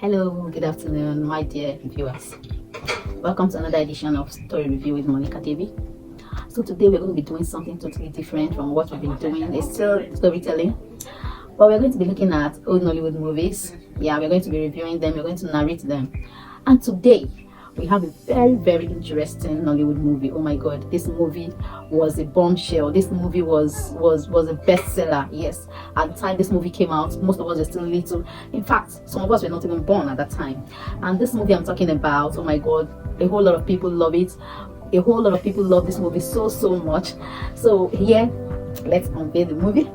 Hello, good afternoon, my dear viewers. Welcome to another edition of Story Review with Monica TV. So today we're going to be doing something totally different from what we've been doing. It's still storytelling, but we're going to be looking at old Nollywood movies. Yeah, we're going to be reviewing them, we're going to narrate them. And today we have a very interesting Nollywood movie. Oh my god, this movie was a bombshell. This movie was a bestseller. Yes, at the time this movie came out, most of us were still little. In fact, some of us were not even born at that time. And this movie I'm talking about, oh my god, a whole lot of people love it. A whole lot of people love this movie so much. So here, let's unveil the movie.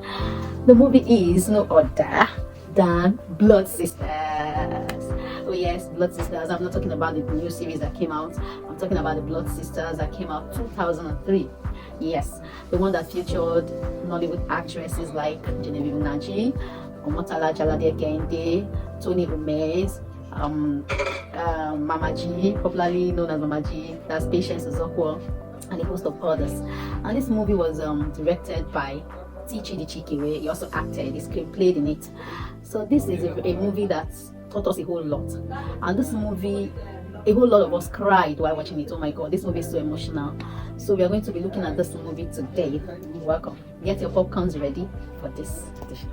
The movie is no other than Blood Sisters. Oh yes, Blood Sisters. I'm not talking about the new series that came out. I'm talking about the Blood Sisters that came out 2003. Yes, the one that featured Nollywood actresses like Genevieve Naji, Omotala Jalade Kende, Tony Umez, Mama G, popularly known as Mama G, that's Patience Uzokwo, and a host of others. And this movie was directed by Chidi Chikiwe. He also acted, he screenplayed in it. So this is a movie that taught us a whole lot. And this movie, a whole lot of us cried while watching it. Oh my god, this movie is so emotional. So we are going to be looking at this movie today. Welcome. Get your popcorns ready for this edition.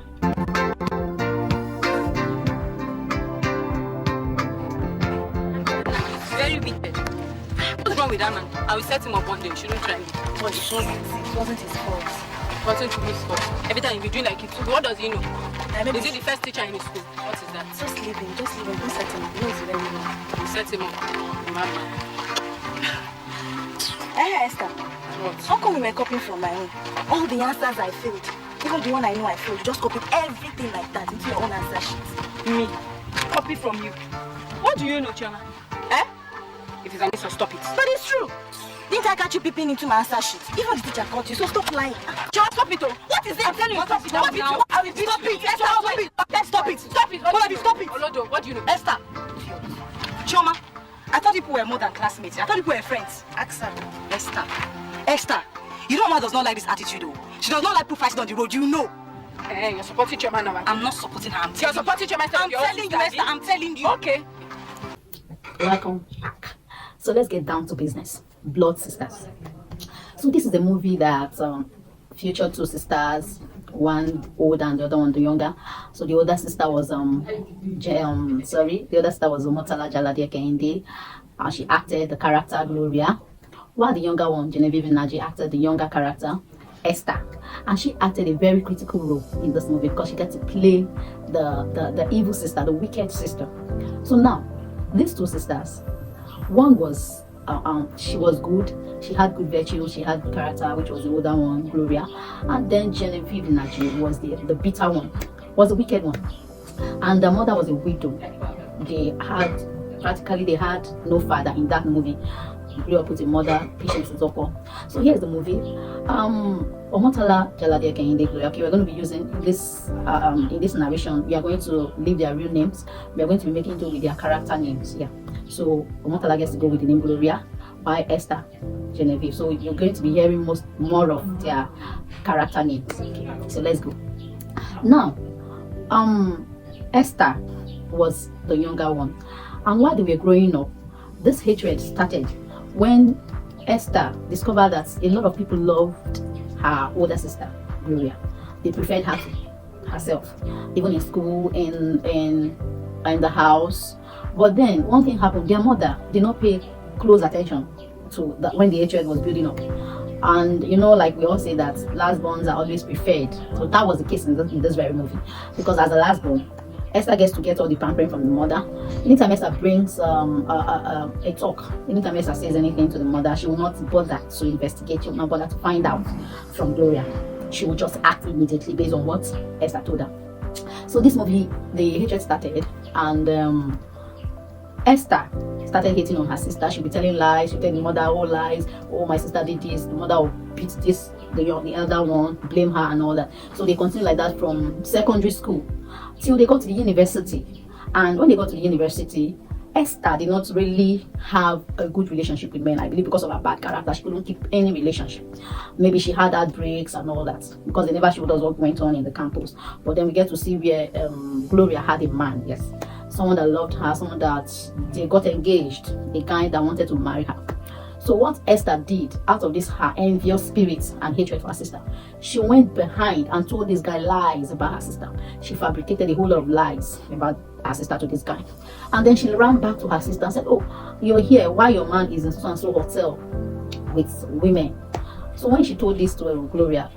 Very wicked. What's wrong with that man? I will set him up one day. You shouldn't try me. But it wasn't his fault. What's it his fault? Every time you be doing like it, what does he know? Maybe Is he the first teacher in his school? What is that? just leave him. Don't set him. He knows very well. You set him up. Madman. Hey, Esther. What? How come you were copying from my own? All the answers I failed, even the one I know I failed, you just copied everything like that into your own answer sheet. Me? Copy from you. What do you know, Chioma? Eh? If it's an answer, stop it. But it's true. Didn't I catch you peeping into my answer sheet? Even the teacher caught you, so stop lying. Chioma, stop it, oh. What is it? I'm telling you, stop it. Stop it now. I will beat Stop you. it. Esther, stop it. Let's stop it. Stop it. What stop it. Olodo, what do you know? Esther. Chioma, I thought people were more than classmates. I thought people were friends. Ask her. Esther, you know Mama does not like this attitude though. She does not like people fighting on the road, you know. Hey, you're supporting Chioma now. I'm not supporting her. You're supporting Chioma. I'm telling you, Esther, I'm telling you. Okay. Welcome back. So let's get down to business. Blood Sisters. So this is a movie that featured two sisters, one older and the other one the younger. So the older sister was the other sister was Omotala Jalade Kende. She acted the character Gloria, while the younger one, Genevieve Naji, acted the younger character Esther. And she acted a very critical role in this movie because she got to play the evil sister, the wicked sister. So now, these two sisters, one was she was good, she had good virtue, she had good character, which was the older one, Gloria. And then Genevieve Naji was the bitter one, was the wicked one. And the mother was a widow. They had no father in that movie. Grew up with a mother, Patience Uzokwo. So here's the movie. Omotala Jalade Kende Gloria. Okay, we're going to be using this in this narration. We are going to leave their real names. We are going to be making do with their character names. Yeah. So Omotala gets to go with the name Gloria, by Esther, Genevieve. So you're going to be hearing more of their character names. Okay. So let's go. Now, Esther was the younger one, and while they were growing up, this hatred started when Esther discovered that a lot of people loved her older sister, Gloria. They preferred her to herself, even in school, in the house. But then one thing happened: their mother did not pay close attention to that when the hatred was building up. And you know, like we all say that last borns are always preferred. So that was the case in this very movie, because as a last born, Esther gets to get all the pampering from the mother. Anytime Esther brings a talk, anytime Esther says anything to the mother, she will not bother to investigate, she will not bother to find out from Gloria. She will just act immediately based on what Esther told her. So this movie, the hatred started, and Esther started hating on her sister. She'll be telling lies, she'll tell the mother all lies. Oh, my sister did this, the mother will beat this, the elder one, blame her and all that. So they continue like that from secondary school till they got to the university. And when they got to the university, Esther did not really have a good relationship with men. I believe because of her bad character, she couldn't keep any relationship. Maybe she had heartbreaks and all that, because they never showed us what went on in the campus. But then we get to see where Gloria had a man, yes. someone that loved her, someone that they got engaged, a guy that wanted to marry her. So what Esther did out of this her envious spirit and hatred for her sister, she went behind and told this guy lies about her sister. She fabricated a whole lot of lies about her sister to this guy. And then she ran back to her sister and said, oh, you're here, why your man is in so and so hotel with women. So when she told this to Gloria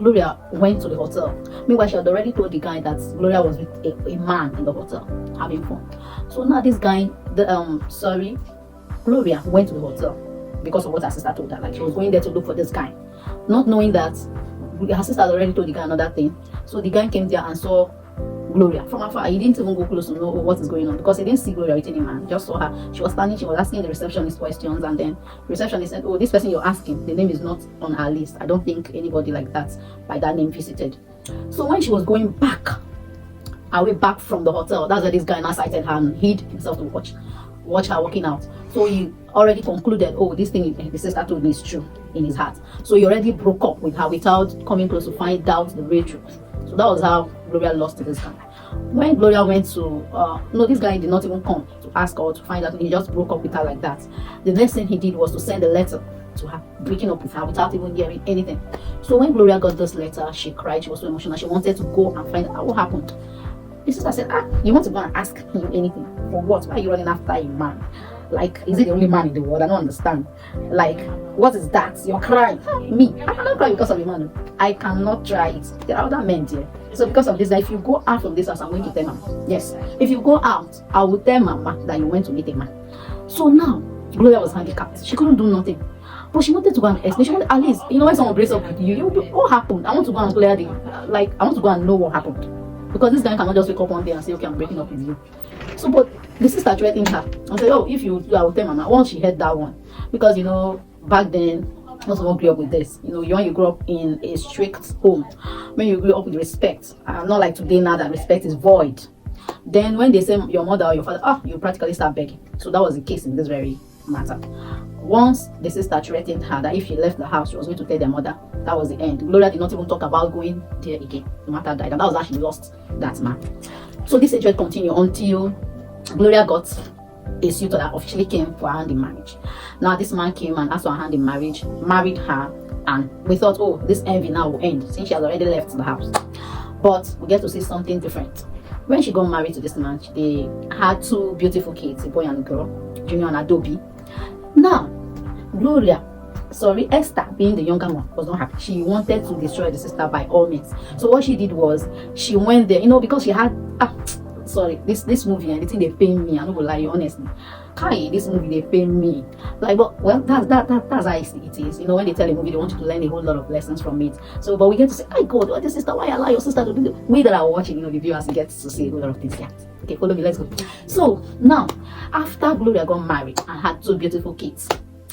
went to the hotel. Meanwhile, she had already told the guy that Gloria was with a man in the hotel having fun. So now this guy, Gloria went to the hotel because of what her sister told her. Like, she was going there to look for this guy, not knowing that her sister had already told the guy another thing. So the guy came there and saw Gloria from afar. He didn't even go close to know what is going on because he didn't see Gloria with any man. He just saw her. She was standing, she was asking the receptionist questions, and then the receptionist said, oh, this person you're asking, the name is not on our list. I don't think anybody like that by that name visited. So when she was going back, away back from the hotel, that's where this guy now sighted her and hid himself to watch her walking out. So he already concluded, oh, this thing the sister told me is true in his heart. So he already broke up with her without coming close to find out the real truth. So that was how Gloria lost to this guy. When Gloria went to, no, this guy did not even come to ask her to find out. He just broke up with her like that. The next thing he did was to send a letter to her, breaking up with her without even hearing anything. So when Gloria got this letter, she cried. She was so emotional. She wanted to go and find out what happened. The sister said, you want to go and ask him anything? For what? Why are you running after a man? Like, is it the only man in the world? I don't understand. Like, what is that? You're crying. Me, I cannot cry because of a man. I cannot try it. There are other men there. So because of this, if you go out from this house, I'm going to tell Mama. Yes. If you go out, I will tell Mama that you went to meet a man. So now, Gloria was handicapped. She couldn't do nothing. But she wanted to go and explain. She wanted, at least, when someone breaks up with you, what happened? I want to go and clear I want to go and know what happened. Because this guy cannot just wake up one day and say, okay, I'm breaking up with you. So, but the sister threatened her and said, oh, if you do, I will tell Mama. Once she heard that one, because back then, most of us grew up with this. When you grew up in a strict home, when you grew up with respect, not like today now that respect is void. Then when they say your mother or your father, you practically start begging. So that was the case in this very matter. Once the sister threatened her that if she left the house, she was going to tell their mother, that was the end. Gloria did not even talk about going there again. The matter died, and that was how she lost that man. So this hatred continued until Gloria got a suitor that officially came for her hand in marriage. Now this man came and asked for her hand in marriage, married her, and we thought, oh, this envy now will end since she has already left the house. But we get to see something different. When she got married to this man, they had two beautiful kids, a boy and a girl, Junior and Adobe. Now, Esther, being the younger one, was not happy. She wanted to destroy the sister by all means. So what she did was, she went there, because she had, this movie, and the thing they pay me, I'm not gonna lie you, honestly. This movie, they pay me. Like, well, that's how it is. When they tell a movie, they want you to learn a whole lot of lessons from it. So, but we get to say, God, what is sister? Why allow your sister to do the way that I was watching, the viewers get to see a whole lot of things. Yeah. Okay, follow me, let's go. So, now, after Gloria got married and had two beautiful kids,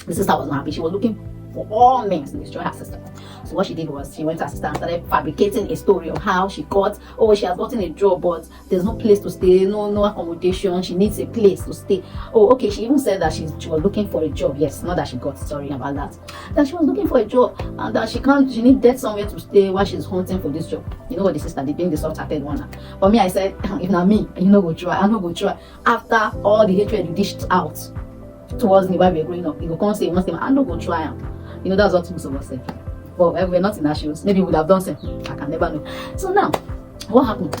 the sister was not happy. She was looking for all means to destroy her sister. So what she did was, she went to her sister and started fabricating a story of how she has gotten a job, but there's no place to stay, no accommodation. She needs a place to stay. Oh, okay. She even said that she was looking for a job. Yes, not that she got, sorry about that. That she was looking for a job and that she needed somewhere to stay while she's hunting for this job. You know what the sister did, being the soft-hearted one. But me, I said, if not me, I'm not going to try. After all the hatred you dished out towards me while we were growing up, you go come say, I'm not going to try. That's what most of us say. But we're not in her shoes. Maybe we would have done something. I can never know. So now, what happened?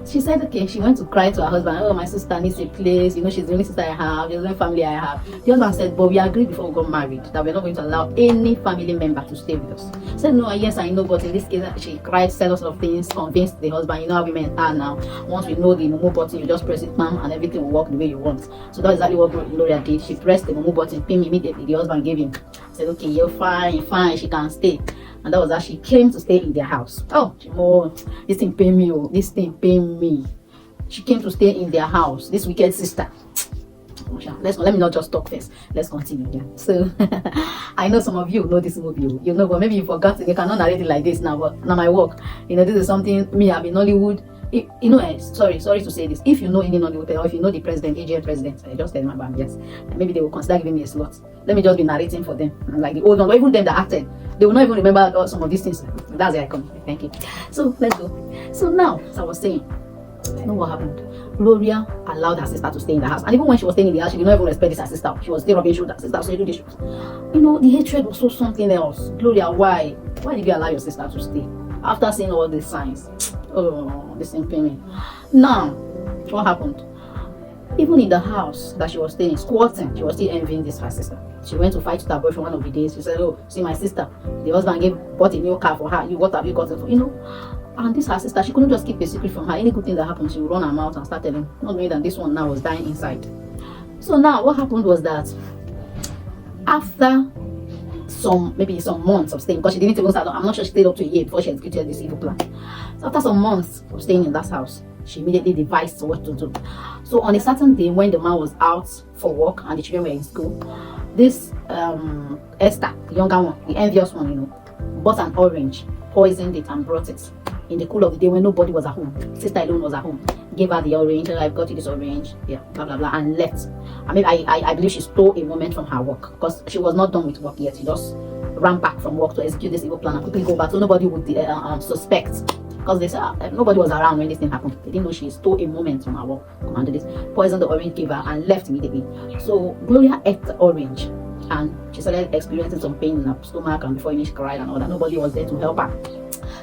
She said, okay, she went to cry to her husband. Oh, my sister needs a place. She's the only sister I have. She's the only family I have. The husband said, but we agreed before we got married that we're not going to allow any family member to stay with us. She said, no, yes, I know, but in this case, she cried, said lots of things, convinced the husband. You know how women are now. Once we know the Momo button, you just press it, ma'am, and everything will work the way you want. So that's exactly what Gloria did. She pressed the Momo button, pin immediately. The husband gave him. Said, okay, you're fine, she can stay. And that was how she came to stay in their house. This thing pay me. She came to stay in their house. This wicked sister. Let me not just talk first. Let's continue. Yeah. So I know some of you know this movie. But maybe you forgot. You cannot narrate it like this now. But now my work. This is something me. I'm in Nollywood. Sorry to say this. If you know any Nollywood or if you know the president, AGM president, I just tell my band, yes. Maybe they will consider giving me a slot. Let me just be narrating for them. Like the old one, or even them that acted, they will not even remember some of these things. That's where I come. Thank you. So let's go. So now, as I was saying, You know what happened? Gloria allowed her sister to stay in the house, and even when she was staying in the house, she did not even respect this her sister. She was still rubbing shoulders. Sister, so you do this. You know, the hatred was so something else. Gloria, why? Why did you allow your sister to stay after seeing all these signs? Oh, this thing pain me. Now, what happened? Even in the house that she was staying, squatting, she was still envying this her sister. She went to fight with her boyfriend one of the days. She said, "Oh, see my sister. The husband bought a new car for her. What have you gotten for?" You know. And this her sister, she couldn't just keep a secret from her. Any good thing that happened, she would run her mouth and start telling. Not knowing that this one now was dying inside. So now what happened was that after maybe some months of staying, because she didn't even start, I'm not sure she stayed up to a year before she executed this evil plan. So after some months of staying in that house, she immediately devised what to do. So on a certain day when the man was out for work and the children were in school, this Esther, the younger one, the envious one, you know, bought an orange, poisoned it and brought it in the cool of the day when nobody was at home. Sister alone was at home. Gave her the orange. I've got you this orange. Yeah, blah blah blah, and left. I mean, I believe she stole a moment from her work because she was not done with work yet. She just ran back from work to execute this evil plan and quickly go back so nobody would suspect. Because they said nobody was around when this thing happened. They didn't know she stole a moment from her work. Commanded this, poisoned the orange, gave her, and left immediately. So Gloria ate the orange, and she started experiencing some pain in her stomach, and before she cried and all that. Nobody was there to help her.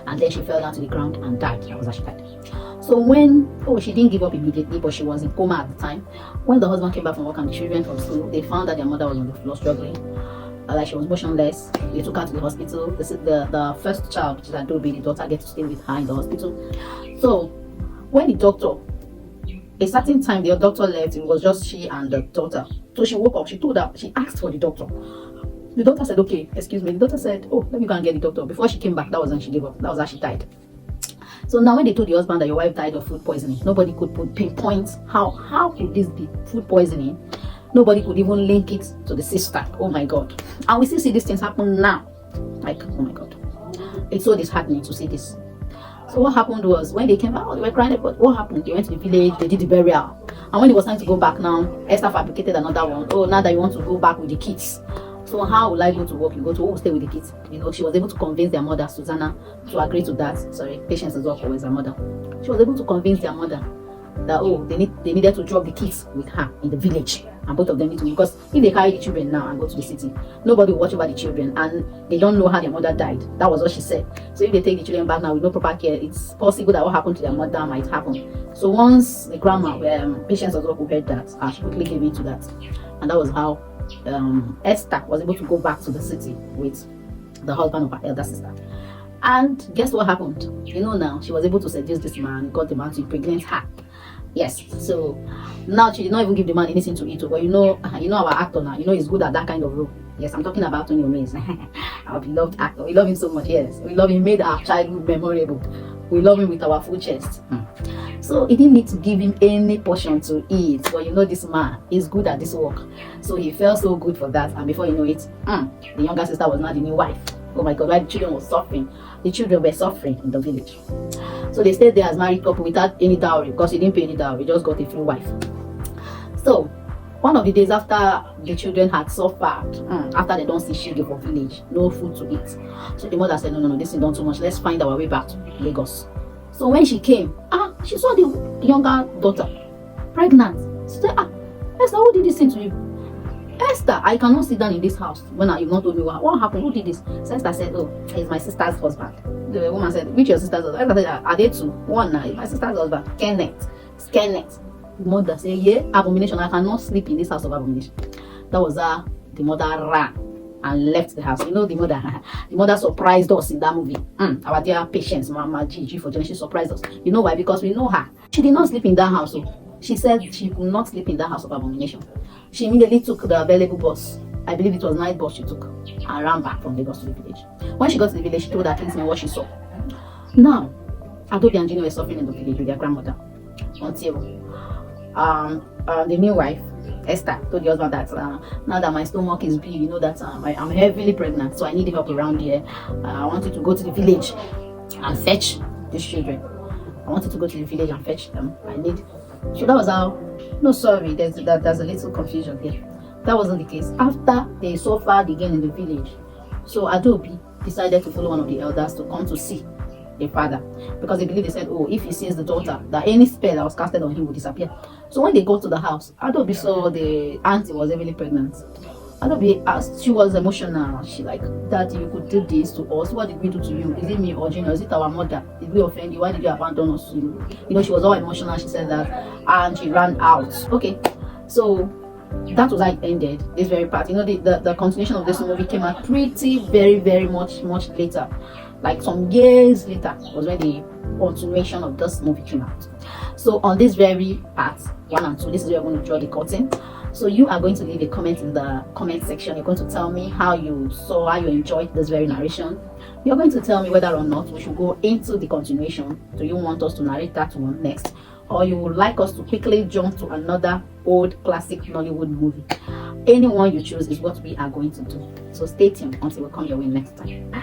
And then she fell down to the ground and died. That was how she died. So she didn't give up immediately, but she was in coma at the time. When the husband came back from work and the children from school, they found that their mother was on the floor struggling. Like she was motionless. They took her to the hospital. The first child, which is Adobe, the daughter, get to stay with her in the hospital. So when the doctor, a certain time the doctor left, it was just she and the daughter. So she woke up, she asked for the doctor. The doctor said, "Okay, excuse me." The doctor said, "Oh, let me go and get the doctor." Before she came back, that was when she gave up. That was how she died. So now when they told the husband that your wife died of food poisoning, nobody could pinpoint how could this be food poisoning. Nobody could even link it to the sister. Oh my God. And we still see these things happen now. Like, oh my God. It's so disheartening to see this. So what happened was, when they came out, they were crying, but what happened? They went to the village, they did the burial. And when it was time to go back now, Esther fabricated another one. Oh, now that you want to go back with the kids. So how will I go to work? You go to stay with the kids. You know, she was able to convince their mother, Susanna, to agree to that. Sorry, Patience is always her mother. She was able to convince their mother that they needed to drop the kids with her in the village, and both of them need to, because if they carry the children now and go to the city, nobody will watch over the children, and they don't know how their mother died. That was what she said. So if they take the children back now with no proper care, it's possible that what happened to their mother might happen. So once the grandma, Patience as well, who heard that, she quickly gave in to that, and that was how Esther was able to go back to the city with the husband of her elder sister. And guess what happened? You know, now she was able to seduce this man, got the man to impregnate her. Yes, so now she did not even give the man anything to eat, but you know our actor now, he's good at that kind of role. Yes, I'm talking about Tony Omaze, our beloved actor. We love him so much. Yes, we love him. He made our childhood memorable. We love him with our full chest. So he didn't need to give him any portion to eat, but this man is good at this work. So he felt so good for that, and before you know it, the younger sister was now the new wife. Oh my God, why the children were suffering? The children were suffering in the village. So they stayed there as married couple without any dowry, because he didn't pay any dowry, just got a free wife. So one of the days after the children had suffered, after they don't see Shige for village, no food to eat. So the mother said, no, this is done too much. Let's find our way back to Lagos. So when she came, she saw the younger daughter pregnant. She said, Esther, who did this thing to you? Esther, I cannot sit down in this house when you've not told me what happened. Who did this? So Esther said, oh, it's my sister's husband. The woman said, which your sister's husband? Esther said, are they two? One now, it's my sister's husband. Kenneth. The mother said, yeah, abomination. I cannot sleep in this house of abomination. That was the mother ran and left the house. The mother surprised us in that movie. Our dear Patience, Mama Gigi for Jenny, she surprised us. You know why? Because we know her. She did not sleep in that house. So she said she could not sleep in that house of abomination. She immediately took the available bus. I believe it was night bus she took, and ran back from Lagos to the village. When she got to the village, she told her kinsmen what she saw. Now, Adobe and Gino were suffering in the village with their grandmother until the new wife, Esther, told the husband that now that my stomach is big, that I'm heavily pregnant, so I need help around here. I want you to go to the village and fetch these children. I want you to go to the village and fetch them. So that was how. No, sorry, there's a little confusion here. That wasn't the case. After they suffered again in the village, so Adobe decided to follow one of the elders to come to see a father, because they believe, they said, oh, if he sees the daughter, that any spell that was casted on him would disappear. So when they got to the house, Adobe saw the auntie was heavily pregnant. Adobe asked, she was emotional. She like, Daddy, you could do this to us. What did we do to you? Is it me or Junior? Is it our mother? Did we offend you? Why did you abandon us? You know, she was all emotional. She said that, and she ran out. Okay, so that was how it ended. This very part, you know, the continuation of this movie came out pretty very much later, like some years later was when the continuation of this movie came out. So on this very part 1 and 2, this is where we're going to draw the curtain. So you are going to leave a comment in the comment section. You're going to tell me how you saw, how you enjoyed this very narration. You're going to tell me whether or not we should go into the continuation. Do you want us to narrate that one next, or you would like us to quickly jump to another old classic Nollywood movie? Anyone you choose is what we are going to do. So stay tuned until we come your way next time.